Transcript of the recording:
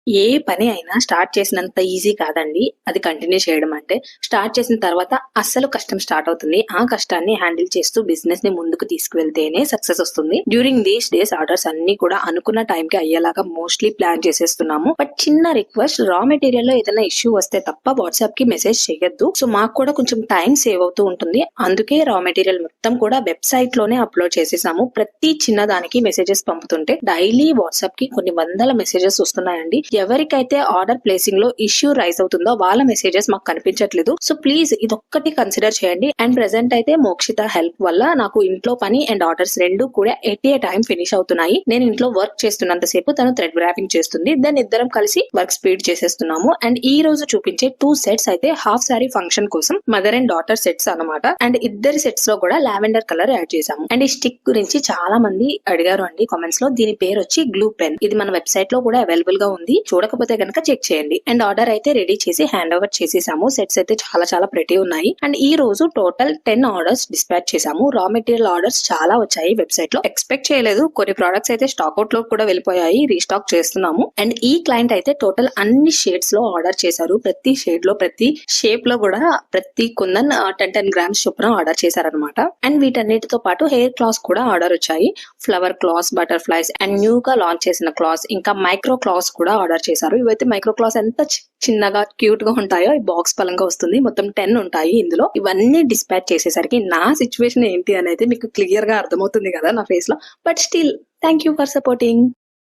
ఏ పని అయినా స్టార్ట్ చేసినంత ఈజీ కాదండి అది కంటిన్యూ చేయడం అంటే. స్టార్ట్ చేసిన తర్వాత అస్సలు కష్టం స్టార్ట్ అవుతుంది. ఆ కష్టాన్ని హ్యాండిల్ చేస్తూ బిజినెస్ ని ముందుకు తీసుకువెళ్తేనే సక్సెస్ వస్తుంది. డ్యూరింగ్ దీస్ డేస్ ఆర్డర్స్ అన్ని కూడా అనుకున్న టైం కి అయ్యేలాగా మోస్ట్లీ ప్లాన్ చేసేస్తున్నాము. బట్ చిన్న రిక్వెస్ట్, రా మెటీరియల్ లో ఏదైనా ఇష్యూ వస్తే తప్ప వాట్సాప్ కి మెసేజ్ చేయొద్దు. సో మాకు కూడా కొంచెం టైం సేవ్ అవుతూ ఉంటుంది. అందుకే రా మెటీరియల్ మొత్తం కూడా వెబ్సైట్ లోనే అప్లోడ్ చేసేసాము. ప్రతి చిన్న దానికి మెసేజెస్ పంపుతుంటే డైలీ వాట్సాప్ కి కొన్ని వందల మెసేజెస్ వస్తున్నాయండి. ఎవరికైతే ఆర్డర్ ప్లేసింగ్ లో ఇష్యూ రైజ్ అవుతుందో వాళ్ళ మెసేజెస్ మాకు కనిపించట్లేదు. సో ప్లీజ్ ఇదొక్కటి కన్సిడర్ చేయండి. అండ్ ప్రెసెంట్ అయితే మోక్షిత హెల్ప్ వల్ల నాకు ఇంట్లో పని అండ్ ఆర్డర్స్ రెండు కూడా ఎట్ ఏ టైం ఫినిష్ అవుతున్నాయి. నేను ఇంట్లో వర్క్ చేస్తున్నంత సేపు తను థ్రెడ్ ర్యాపింగ్ చేస్తుంది. దెన్ ఇద్దరం కలిసి వర్క్ స్పీడ్ చేసేస్తున్నాము. అండ్ ఈ రోజు చూపించే 2 సెట్స్ అయితే హాఫ్ సారీ ఫంక్షన్ కోసం మదర్ అండ్ డాటర్ సెట్స్ అన్నమాట. అండ్ ఇద్దరి సెట్స్ లో కూడా లావెండర్ కలర్ యాడ్ చేసాము. అండ్ ఈ స్టిక్ గురించి చాలా మంది అడిగారు అండి కామెంట్స్ లో. దీని పేరు వచ్చి గ్లూ పెన్. ఇది మన వెబ్సైట్ లో కూడా అవైలబుల్ గా ఉంది. చూడకపోతే కనుక చెక్ చేయండి. అండ్ ఆర్డర్ అయితే రెడీ చేసి హ్యాండ్ ఓవర్ చేసేసాము. సెట్స్ అయితే చాలా చాలా ప్రెటీ ఉన్నాయి. అండ్ ఈ రోజు టోటల్ 10 ఆర్డర్స్ డిస్పాచ్ చేసాము. రా మెటీరియల్ ఆర్డర్స్ చాలా వచ్చాయి వెబ్సైట్ లో. ఎక్స్పెక్ట్ చేయలేదు. కొన్ని ప్రొడక్ట్స్ అయితే స్టాక్ అవుట్ లో కూడా వెళ్ళిపోయాయి. రీస్టాక్ చేస్తున్నాము. అండ్ ఈ క్లయింట్ అయితే టోటల్ అన్ని షేడ్స్ లో ఆర్డర్ చేశారు. ప్రతి షేడ్ లో, ప్రతి షేప్ లో కూడా ప్రతి కుందన్ 10 గ్రామ్స్ చొప్పున ఆర్డర్ చేశారనమాట. అండ్ వీటన్నిటితో పాటు హెయిర్ క్లాస్ కూడా ఆర్డర్ వచ్చాయి. ఫ్లవర్ క్లాస్, బటర్ఫ్లైస్ అండ్ న్యూగా లాంచ్ చేసిన క్లాస్, ఇంకా మైక్రో క్లాస్ కూడా ఆర్డర్ చేశారు. ఇవైతే మైక్రో క్లాస్ ఎంత చిన్నగా క్యూట్ గా ఉంటాయో ఈ బాక్స్ పలంగా వస్తుంది. మొత్తం 10 ఉంటాయి ఇందులో. ఇవన్నీ డిస్పాచ్ చేసేసరికి నా సిచ్యువేషన్ ఏంటి అనేది మీకు క్లియర్ గా అర్థమవుతుంది కదా నా ఫేస్ లో. But still thank you for supporting.